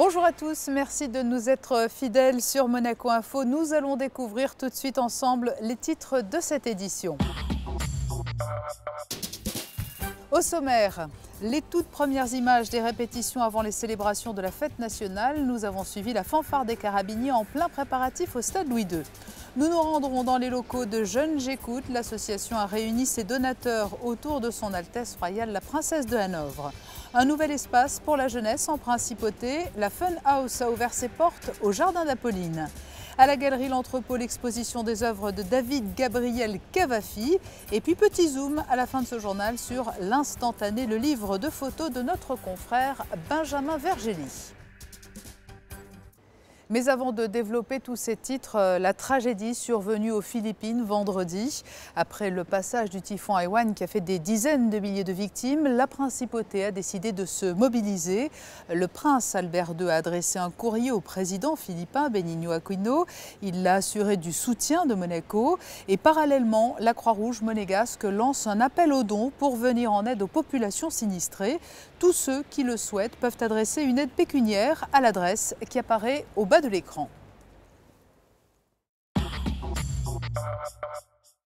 Bonjour à tous, merci de nous être fidèles sur Monaco Info. Nous allons découvrir tout de suite ensemble les titres de cette édition. Au sommaire, les toutes premières images des répétitions avant les célébrations de la fête nationale. Nous avons suivi la fanfare des carabiniers en plein préparatif au stade Louis II. Nous nous rendrons dans les locaux de Jeunes J'écoute. L'association a réuni ses donateurs autour de son Altesse Royale la Princesse de Hanovre. Un nouvel espace pour la jeunesse en principauté. La Fun House a ouvert ses portes au Jardin d'Apolline. À la galerie L'Entrepôt, l'exposition des œuvres de David Gabriel Cavafi. Et puis petit zoom à la fin de ce journal sur l'instantané, le livre de photos de notre confrère Benjamin Vergely. Mais avant de développer tous ces titres, la tragédie survenue aux Philippines vendredi. Après le passage du typhon Haiyan qui a fait des dizaines de milliers de victimes, la principauté a décidé de se mobiliser. Le prince Albert II a adressé un courrier au président philippin Benigno Aquino. Il l'a assuré du soutien de Monaco. Et parallèlement, la Croix-Rouge monégasque lance un appel aux dons pour venir en aide aux populations sinistrées. Tous ceux qui le souhaitent peuvent adresser une aide pécuniaire à l'adresse qui apparaît au bas de l'écran.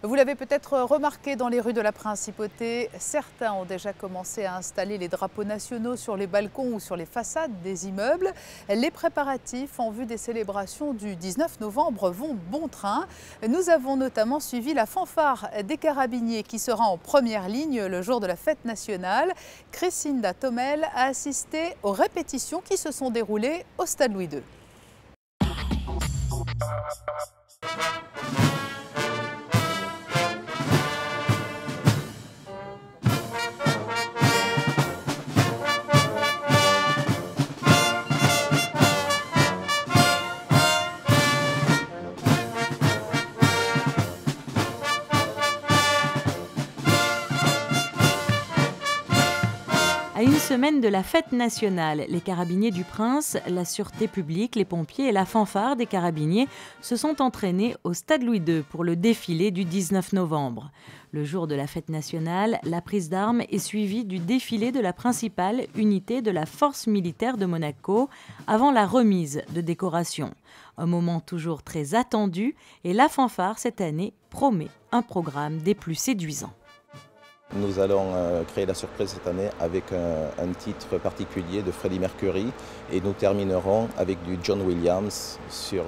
Vous l'avez peut-être remarqué dans les rues de la Principauté, certains ont déjà commencé à installer les drapeaux nationaux sur les balcons ou sur les façades des immeubles. Les préparatifs en vue des célébrations du 19 novembre vont bon train. Nous avons notamment suivi la fanfare des carabiniers qui sera en première ligne le jour de la fête nationale. Crescinda Tomel a assisté aux répétitions qui se sont déroulées au stade Louis II. À une semaine de la fête nationale, les carabiniers du Prince, la sûreté publique, les pompiers et la fanfare des carabiniers se sont entraînés au stade Louis II pour le défilé du 19 novembre. Le jour de la fête nationale, la prise d'armes est suivie du défilé de la principale unité de la force militaire de Monaco avant la remise de décorations. Un moment toujours très attendu et la fanfare cette année promet un programme des plus séduisants. Nous allons créer la surprise cette année avec un titre particulier de Freddie Mercury et nous terminerons avec du John Williams sur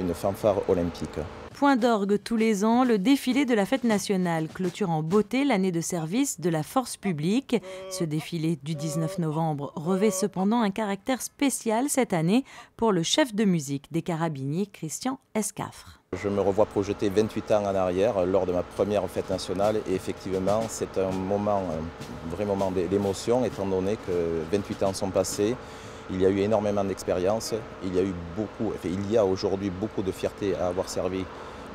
une fanfare olympique. Point d'orgue tous les ans, le défilé de la fête nationale clôture en beauté l'année de service de la force publique. Ce défilé du 19 novembre revêt cependant un caractère spécial cette année pour le chef de musique des carabiniers, Christian Escafre. Je me revois projeter 28 ans en arrière lors de ma première fête nationale et effectivement c'est un vrai moment d'émotion étant donné que 28 ans sont passés. Il y a eu énormément d'expérience, il y a aujourd'hui beaucoup de fierté à avoir servi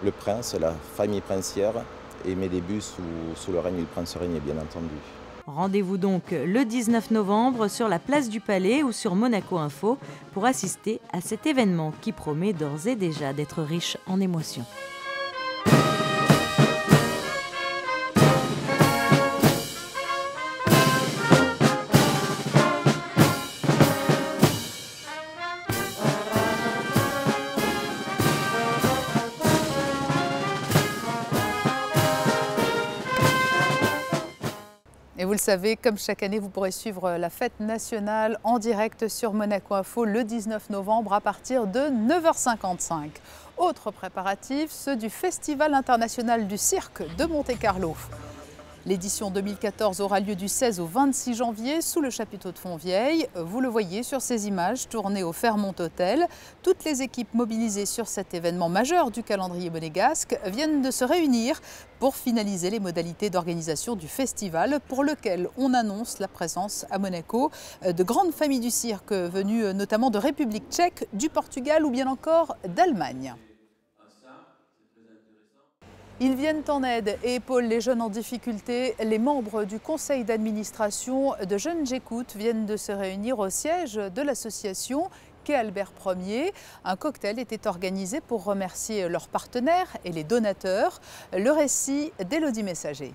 le prince, la famille princière et mes débuts sous le règne du prince Régnier bien entendu. Rendez-vous donc le 19 novembre sur la place du Palais ou sur Monaco Info pour assister à cet événement qui promet d'ores et déjà d'être riche en émotions. Et vous le savez, comme chaque année, vous pourrez suivre la fête nationale en direct sur Monaco Info le 19 novembre à partir de 9h55. Autre préparatif, ceux du Festival international du cirque de Monte-Carlo. L'édition 2014 aura lieu du 16 au 26 janvier sous le chapiteau de Fontvieille. Vous le voyez sur ces images tournées au Fairmont Hotel. Toutes les équipes mobilisées sur cet événement majeur du calendrier monégasque viennent de se réunir pour finaliser les modalités d'organisation du festival pour lequel on annonce la présence à Monaco de grandes familles du cirque venues notamment de République tchèque, du Portugal ou bien encore d'Allemagne. Ils viennent en aide et épaulent les jeunes en difficulté. Les membres du conseil d'administration de Jeunes J'écoute viennent de se réunir au siège de l'association Quai Albert Ier. Un cocktail était organisé pour remercier leurs partenaires et les donateurs. Le récit d'Élodie Messager.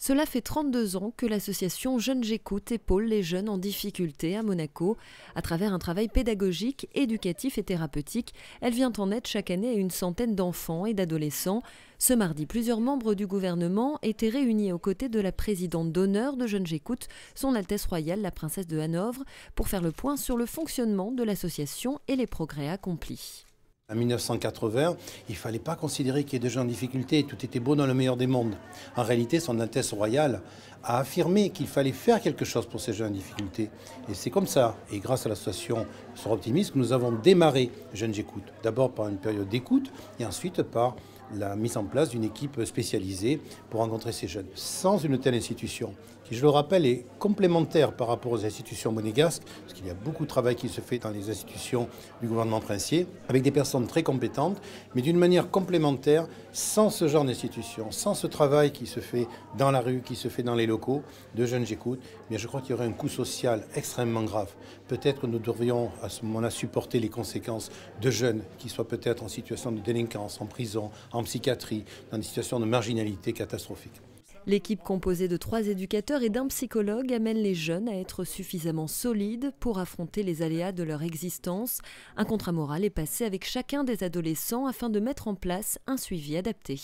Cela fait 32 ans que l'association Jeunes J'écoute épaule les jeunes en difficulté à Monaco. À travers un travail pédagogique, éducatif et thérapeutique, elle vient en aide chaque année à une centaine d'enfants et d'adolescents. Ce mardi, plusieurs membres du gouvernement étaient réunis aux côtés de la présidente d'honneur de Jeunes J'écoute, Son Altesse Royale, la princesse de Hanovre, pour faire le point sur le fonctionnement de l'association et les progrès accomplis. En 1980, il ne fallait pas considérer qu'il y ait des gens en difficulté, tout était beau dans le meilleur des mondes. En réalité, Son Altesse Royale a affirmé qu'il fallait faire quelque chose pour ces gens en difficulté. Et c'est comme ça, et grâce à l'association Soir Optimiste, que nous avons démarré Jeunes J'écoute. D'abord par une période d'écoute, et ensuite par la mise en place d'une équipe spécialisée pour rencontrer ces jeunes. Sans une telle institution, qui, je le rappelle, est complémentaire par rapport aux institutions monégasques, parce qu'il y a beaucoup de travail qui se fait dans les institutions du gouvernement princier, avec des personnes très compétentes, mais d'une manière complémentaire, sans ce genre d'institution, sans ce travail qui se fait dans la rue, qui se fait dans les locaux de Jeunes J'écoute, bien je crois qu'il y aurait un coût social extrêmement grave. Peut-être que nous devrions à ce moment-là supporter les conséquences de jeunes qui soient peut-être en situation de délinquance, en prison, en psychiatrie, dans des situations de marginalité catastrophiques. L'équipe composée de 3 éducateurs et d'un psychologue amène les jeunes à être suffisamment solides pour affronter les aléas de leur existence. Un contrat moral est passé avec chacun des adolescents afin de mettre en place un suivi adapté.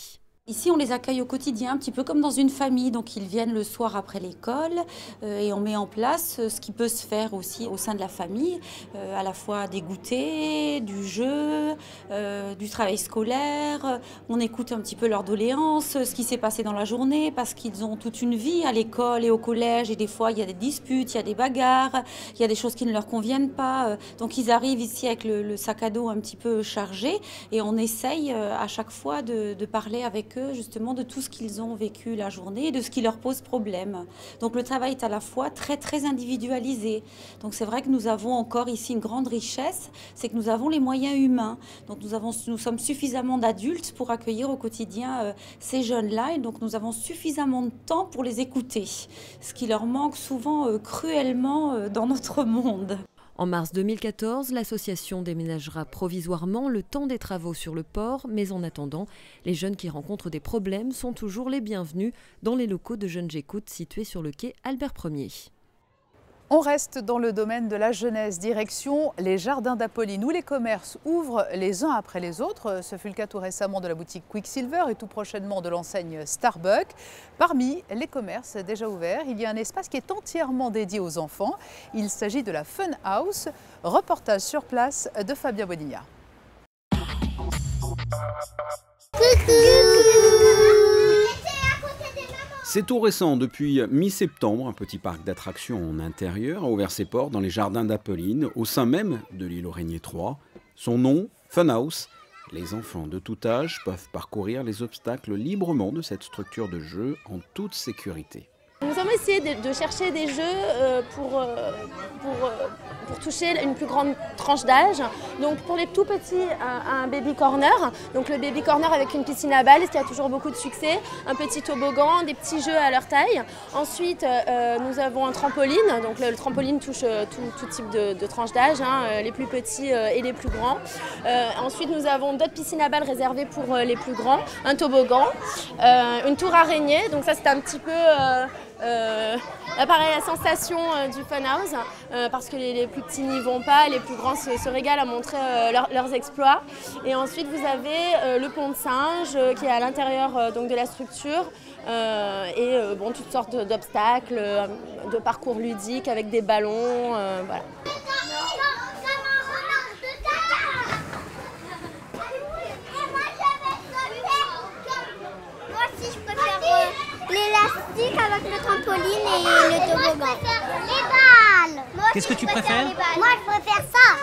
Ici, on les accueille au quotidien, un petit peu comme dans une famille. Donc, ils viennent le soir après l'école et on met en place ce qui peut se faire aussi au sein de la famille, à la fois des goûters, du jeu, du travail scolaire. On écoute un petit peu leurs doléances, ce qui s'est passé dans la journée, parce qu'ils ont toute une vie à l'école et au collège. Et des fois, il y a des disputes, il y a des bagarres, il y a des choses qui ne leur conviennent pas. Donc, ils arrivent ici avec le sac à dos un petit peu chargé et on essaye à chaque fois de parler avec eux justement de tout ce qu'ils ont vécu la journée et de ce qui leur pose problème. Donc le travail est à la fois très individualisé. Donc c'est vrai que nous avons encore ici une grande richesse, c'est que nous avons les moyens humains. Donc nous sommes suffisamment d'adultes pour accueillir au quotidien ces jeunes-là et donc nous avons suffisamment de temps pour les écouter, ce qui leur manque souvent cruellement dans notre monde. En mars 2014, l'association déménagera provisoirement le temps des travaux sur le port, mais en attendant, les jeunes qui rencontrent des problèmes sont toujours les bienvenus dans les locaux de Jeunes J'écoute situés sur le quai Albert Ier. On reste dans le domaine de la jeunesse, direction les jardins d'Apolline où les commerces ouvrent les uns après les autres. Ce fut le cas tout récemment de la boutique Quicksilver et tout prochainement de l'enseigne Starbucks. Parmi les commerces déjà ouverts, il y a un espace qui est entièrement dédié aux enfants. Il s'agit de la Fun House. Reportage sur place de Fabien Bonilla. C'est tout récent, depuis mi-septembre, un petit parc d'attractions en intérieur a ouvert ses portes dans les jardins d'Apolline, au sein même de l'île au Régnier 3. Son nom, Fun House. Les enfants de tout âge peuvent parcourir les obstacles librement de cette structure de jeu en toute sécurité. Nous avons essayé de chercher des jeux pour toucher une plus grande tranche d'âge. Donc pour les tout petits, un baby corner. Donc le baby corner avec une piscine à balles, ce qui a toujours beaucoup de succès. Un petit toboggan, des petits jeux à leur taille. Ensuite, nous avons un trampoline. Donc le trampoline touche tout type de tranche d'âge, les plus petits et les plus grands. Ensuite, nous avons d'autres piscines à balles réservées pour les plus grands. Un toboggan, une tour araignée. Donc ça, c'est un petit peu... pareil, la sensation du Fun House, parce que les plus petits n'y vont pas, les plus grands se régalent à montrer leurs exploits. Et ensuite, vous avez le pont de singe qui est à l'intérieur de la structure et toutes sortes d'obstacles, de parcours ludiques avec des ballons. Voilà. L'élastique avec le trampoline et le toboggan. Les balles. Qu'est-ce que tu préfères? Moi, je préfère ça.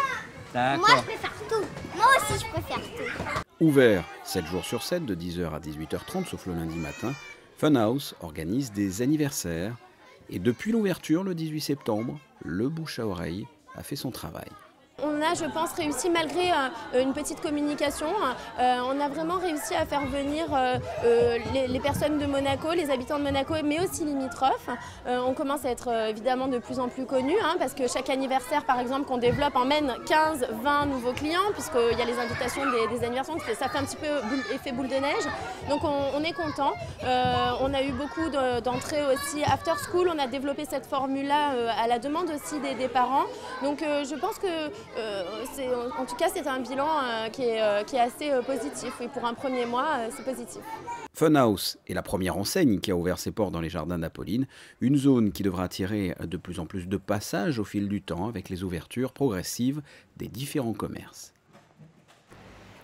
D'accord. Moi, je préfère tout. Moi aussi, je préfère tout. Ouvert 7 jours sur 7, de 10h à 18h30, sauf le lundi matin, Fun House organise des anniversaires. Et depuis l'ouverture, le 18 septembre, le bouche à oreille a fait son travail. On on a, je pense, réussi malgré une petite communication. On a vraiment réussi à faire venir les personnes de Monaco, les habitants de Monaco, mais aussi limitrophes. On commence à être évidemment de plus en plus connus, parce que chaque anniversaire, par exemple, qu'on développe emmène 15-20 nouveaux clients, puisqu'il y a les invitations des anniversaires, ça fait un petit peu effet boule de neige. Donc on est content. On a eu beaucoup d'entrées aussi after school. On a développé cette formule-là à la demande aussi des parents. Donc je pense que en tout cas c'est un bilan qui est assez positif. Oui, pour un premier mois, c'est positif. Funhouse est la première enseigne qui a ouvert ses portes dans les jardins d'Apolline, une zone qui devra attirer de plus en plus de passages au fil du temps avec les ouvertures progressives des différents commerces.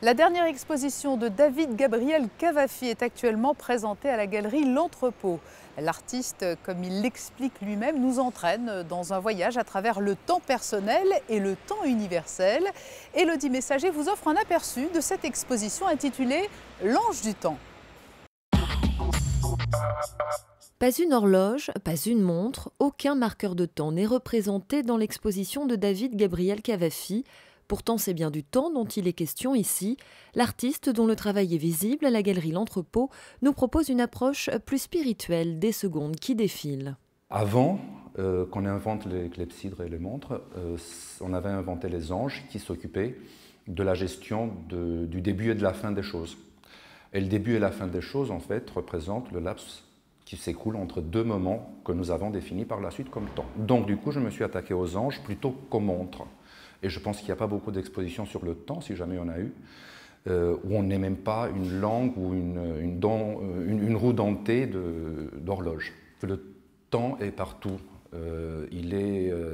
La dernière exposition de David Gabriel Cavafy est actuellement présentée à la galerie L'Entrepôt. L'artiste, comme il l'explique lui-même, nous entraîne dans un voyage à travers le temps personnel et le temps universel. Élodie Messager vous offre un aperçu de cette exposition intitulée « L'ange du temps ». Pas une horloge, pas une montre, aucun marqueur de temps n'est représenté dans l'exposition de David Gabriel Cavafy. Pourtant, c'est bien du temps dont il est question ici. L'artiste, dont le travail est visible à la galerie L'Entrepôt, nous propose une approche plus spirituelle des secondes qui défilent. Avant qu'on invente les clepsydres et les montres, on avait inventé les anges qui s'occupaient de la gestion du début et de la fin des choses. Et le début et la fin des choses, en fait, représentent le laps qui s'écoule entre deux moments que nous avons définis par la suite comme temps. Donc, du coup, je me suis attaqué aux anges plutôt qu'aux montres. Et je pense qu'il n'y a pas beaucoup d'expositions sur le temps, si jamais il y en a eu, où on n'est même pas une langue ou une roue dentée d'horloge. Le temps est partout.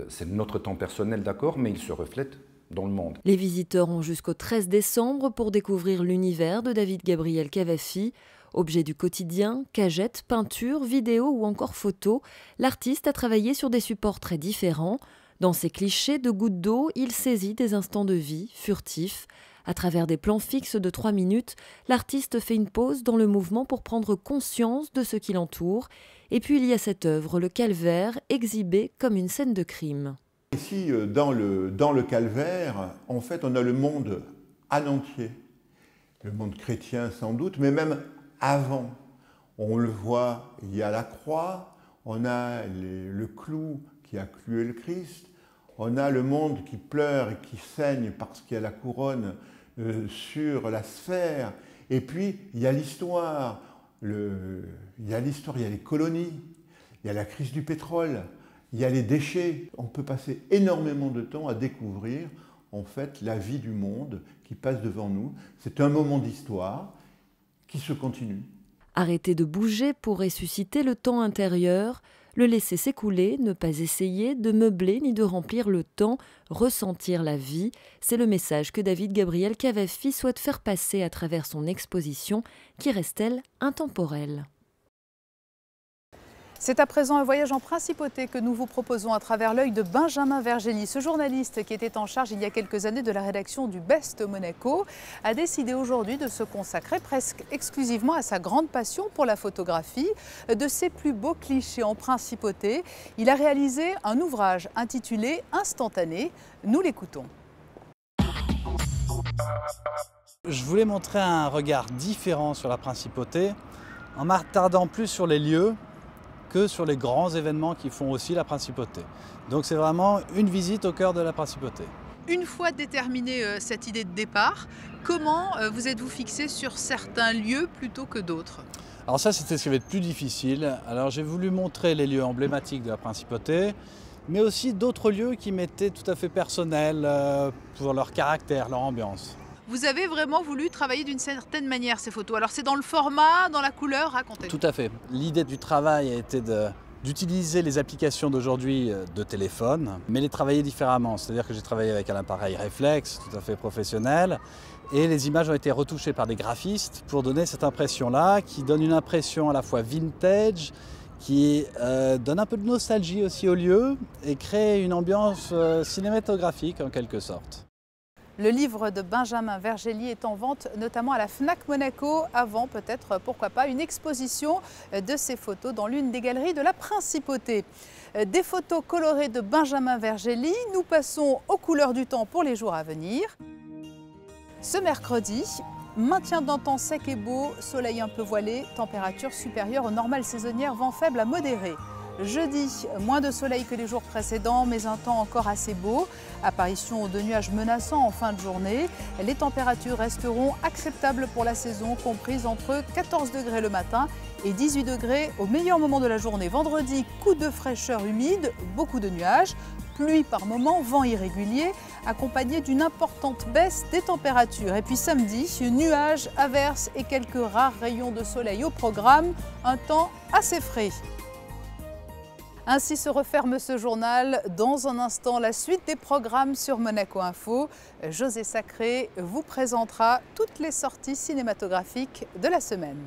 C'est notre temps personnel, d'accord, mais il se reflète dans le monde. Les visiteurs ont jusqu'au 13 décembre pour découvrir l'univers de David Gabriel Cavafy. Objets du quotidien, cagettes, peintures, vidéos ou encore photos, l'artiste a travaillé sur des supports très différents. Dans ces clichés de gouttes d'eau, il saisit des instants de vie, furtifs. À travers des plans fixes de 3 minutes, l'artiste fait une pause dans le mouvement pour prendre conscience de ce qui l'entoure. Et puis il y a cette œuvre, le calvaire, exhibé comme une scène de crime. Ici, dans le calvaire, en fait, on a le monde en entier. Le monde chrétien sans doute, mais même avant. On le voit, il y a la croix, on a le clou qui a cloué le Christ, on a le monde qui pleure et qui saigne parce qu'il y a la couronne sur la sphère, et puis il y a l'histoire, il y a les colonies, il y a la crise du pétrole, il y a les déchets. On peut passer énormément de temps à découvrir en fait la vie du monde qui passe devant nous. C'est un moment d'histoire qui se continue. Arrêter de bouger pour ressusciter le temps intérieur, le laisser s'écouler, ne pas essayer de meubler ni de remplir le temps, ressentir la vie, c'est le message que David Gabriel Cavafy souhaite faire passer à travers son exposition, qui reste-t-elle intemporelle. C'est à présent un voyage en principauté que nous vous proposons à travers l'œil de Benjamin Vergely. Ce journaliste qui était en charge il y a quelques années de la rédaction du Best Monaco a décidé aujourd'hui de se consacrer presque exclusivement à sa grande passion pour la photographie. De ses plus beaux clichés en principauté, il a réalisé un ouvrage intitulé « Instantané ». Nous l'écoutons. Je voulais montrer un regard différent sur la principauté en m'attardant plus sur les lieux que sur les grands événements qui font aussi la principauté. Donc c'est vraiment une visite au cœur de la principauté. Une fois déterminée cette idée de départ, comment vous êtes-vous fixé sur certains lieux plutôt que d'autres? Alors ça, c'était ce qui va être plus difficile. Alors j'ai voulu montrer les lieux emblématiques de la principauté, mais aussi d'autres lieux qui m'étaient tout à fait personnels pour leur caractère, leur ambiance. Vous avez vraiment voulu travailler d'une certaine manière ces photos. Alors c'est dans le format, dans la couleur, racontez-nous. Tout à fait. L'idée du travail a été d'utiliser les applications d'aujourd'hui de téléphone, mais les travailler différemment. C'est-à-dire que j'ai travaillé avec un appareil réflexe, tout à fait professionnel, et les images ont été retouchées par des graphistes pour donner cette impression-là, qui donne une impression à la fois vintage, qui donne un peu de nostalgie aussi au lieu, et crée une ambiance cinématographique en quelque sorte. Le livre de Benjamin Vergely est en vente notamment à la Fnac Monaco, avant peut-être, pourquoi pas, une exposition de ses photos dans l'une des galeries de la Principauté. Des photos colorées de Benjamin Vergely, nous passons aux couleurs du temps pour les jours à venir. Ce mercredi, maintien d'un temps sec et beau, soleil un peu voilé, température supérieure aux normales saisonnières, vent faible à modéré. Jeudi, moins de soleil que les jours précédents, mais un temps encore assez beau. Apparition de nuages menaçants en fin de journée. Les températures resteront acceptables pour la saison, comprises entre 14 degrés le matin et 18 degrés au meilleur moment de la journée. Vendredi, coup de fraîcheur humide, beaucoup de nuages, pluie par moments, vent irrégulier, accompagné d'une importante baisse des températures. Et puis samedi, nuages, averses et quelques rares rayons de soleil au programme, un temps assez frais. Ainsi se referme ce journal. Dans un instant, la suite des programmes sur Monaco Info. José Sacré vous présentera toutes les sorties cinématographiques de la semaine.